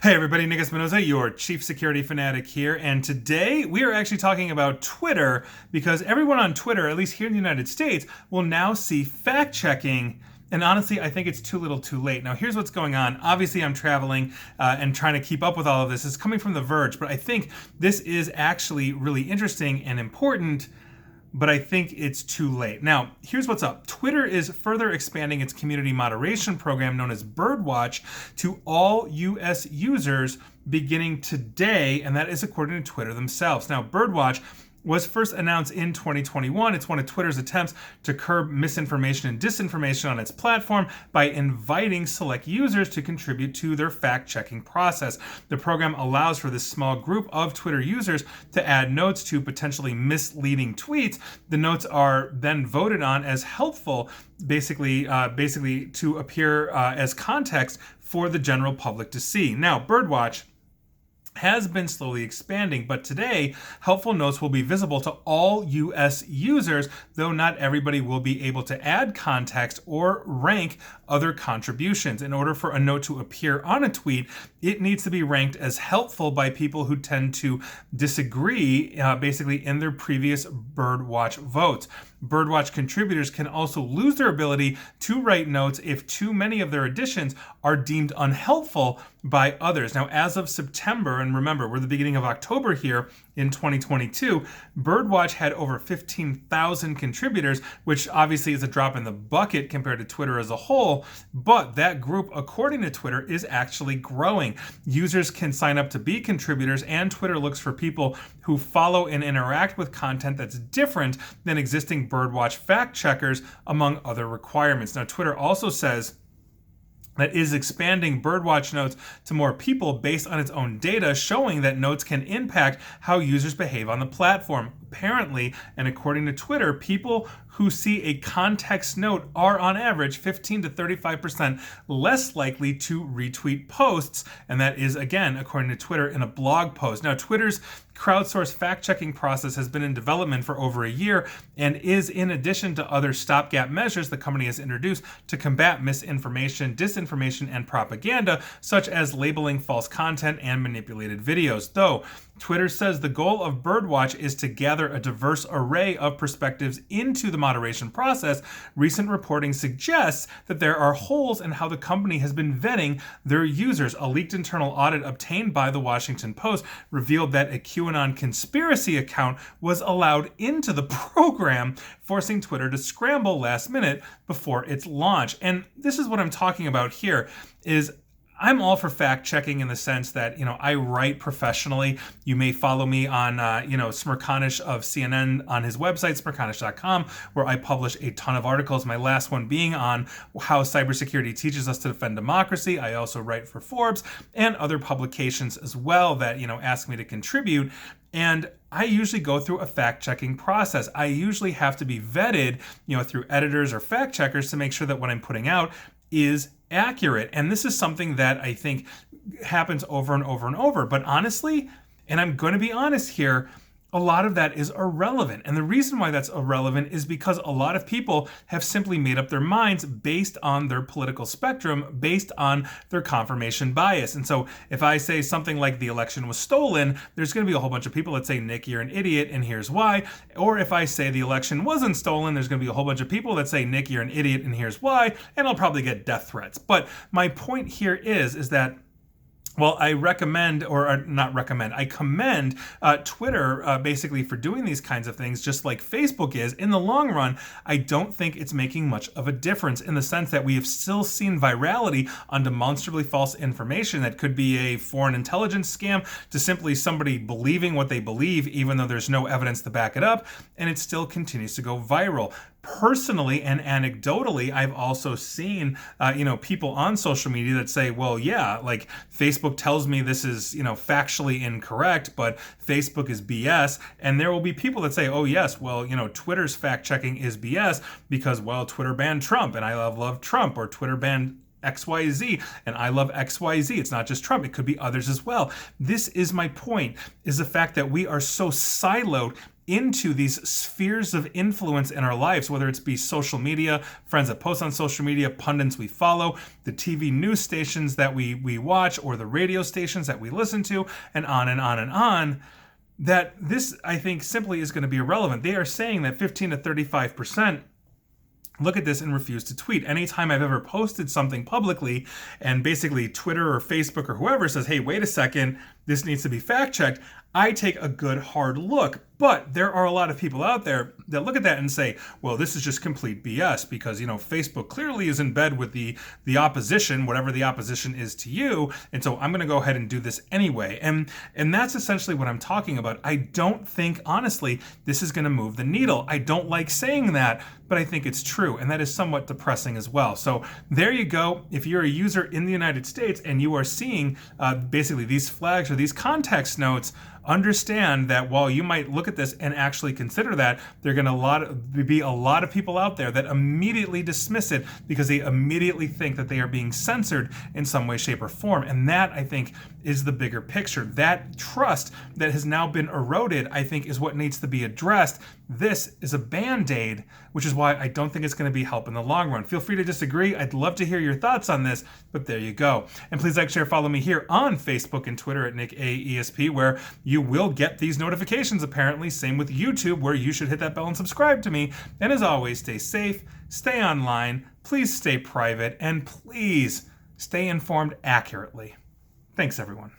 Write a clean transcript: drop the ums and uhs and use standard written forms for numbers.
Hey everybody, Nick Espinosa, your chief security fanatic here, and today we are actually talking about Twitter because everyone on Twitter, at least here in the United States, will now see fact checking. And honestly, I think it's too little too late. Now, here's what's going on. Obviously, I'm traveling and trying to keep up with all of this. It's coming from The Verge, but I think this is actually really interesting and important, but I think it's too late. Now, here's what's up. Twitter is further expanding its community moderation program known as Birdwatch to all US users beginning today, and that is according to Twitter themselves. Now, Birdwatch was first announced in 2021. It's one of Twitter's attempts to curb misinformation and disinformation on its platform by inviting select users to contribute to their fact-checking process. The program allows for this small group of Twitter users to add notes to potentially misleading tweets. The notes are then voted on as helpful, basically to appear as context for the general public to see. Now, Birdwatch has been slowly expanding, but today, helpful notes will be visible to all US users, though not everybody will be able to add context or rank other contributions. In order for a note to appear on a tweet, it needs to be ranked as helpful by people who tend to disagree, basically in their previous Birdwatch votes. Birdwatch contributors can also lose their ability to write notes if too many of their additions are deemed unhelpful by others. Now, as of September, and remember, we're the beginning of October here in 2022, Birdwatch had over 15,000 contributors, which obviously is a drop in the bucket compared to Twitter as a whole, but that group, according to Twitter, is actually growing. Users can sign up to be contributors, and Twitter looks for people who follow and interact with content that's different than existing Birdwatch fact checkers, among other requirements. Now, Twitter also says that is expanding Birdwatch notes to more people based on its own data, showing that notes can impact how users behave on the platform. Apparently, and according to Twitter, people who see a context note are on average 15 to 35% less likely to retweet posts, and that is, again, according to Twitter in a blog post. Now, Twitter's crowdsourced fact-checking process has been in development for over a year and is in addition to other stopgap measures the company has introduced to combat misinformation, disinformation, and propaganda, such as labeling false content and manipulated videos. Though Twitter says the goal of Birdwatch is to gather a diverse array of perspectives into the moderation process, recent reporting suggests that there are holes in how the company has been vetting their users. A leaked internal audit obtained by the Washington Post revealed that a QAnon conspiracy account was allowed into the program, forcing Twitter to scramble last minute before its launch. And this is what I'm talking about here is I'm all for fact checking in the sense that, I write professionally. You may follow me on, Smerconish of CNN on his website, smerconish.com, where I publish a ton of articles. My last one being on how cybersecurity teaches us to defend democracy. I also write for Forbes and other publications as well that, ask me to contribute. And I usually go through a fact-checking process. I usually have to be vetted, through editors or fact checkers to make sure that what I'm putting out is accurate. And this is something that I think happens over and over and over. But honestly, and I'm going to be honest here, a lot of that is irrelevant. And the reason why that's irrelevant is because a lot of people have simply made up their minds based on their political spectrum, based on their confirmation bias. And so if I say something like the election was stolen, there's going to be a whole bunch of people that say, Nick, you're an idiot, and here's why. Or if I say the election wasn't stolen, there's going to be a whole bunch of people that say, Nick, you're an idiot, and here's why. And I'll probably get death threats. But my point here is that I recommend, or not recommend, I commend Twitter basically for doing these kinds of things, just like Facebook is. In the long run, I don't think it's making much of a difference in the sense that we have still seen virality on demonstrably false information that could be a foreign intelligence scam to simply somebody believing what they believe, even though there's no evidence to back it up, and it still continues to go viral. Personally and anecdotally, I've also seen, people on social media that say, well, yeah, like Facebook tells me this is, factually incorrect, but Facebook is BS. And there will be people that say, oh, yes, well, Twitter's fact checking is BS because, well, Twitter banned Trump and I love Trump, or Twitter banned XYZ, and I love XYZ. It's not just Trump, it could be others as well. This is my point, is the fact that we are so siloed into these spheres of influence in our lives, whether it's be social media, friends that post on social media, pundits we follow, the TV news stations that we watch, or the radio stations that we listen to, and on and on and on, that this, I think, simply is going to be irrelevant. They are saying that 15 to 35% look at this and refuse to tweet. Anytime I've ever posted something publicly and basically Twitter or Facebook or whoever says, hey, wait a second, this needs to be fact checked, I take a good hard look. But there are a lot of people out there that look at that and say, well, this is just complete BS because, Facebook clearly is in bed with the opposition, whatever the opposition is to you. And so I'm going to go ahead and do this anyway. And that's essentially what I'm talking about. I don't think, honestly, this is going to move the needle. I don't like saying that, but I think it's true. And that is somewhat depressing as well. So there you go. If you're a user in the United States and you are seeing basically these flags or these context notes, understand that while you might look at this and actually consider that, there are going to be a lot of people out there that immediately dismiss it because they immediately think that they are being censored in some way, shape, or form. And that, I think, is the bigger picture. That trust that has now been eroded, I think, is what needs to be addressed. This is a Band-Aid, which is why I don't think it's going to be help in the long run. Feel free to disagree. I'd love to hear your thoughts on this, but there you go. And please like, share, follow me here on Facebook and Twitter at NickAESP, where you will get these notifications apparently. Same with YouTube, where you should hit that bell and subscribe to me. And as always, stay safe, stay online, please stay private, and please stay informed accurately. Thanks, everyone.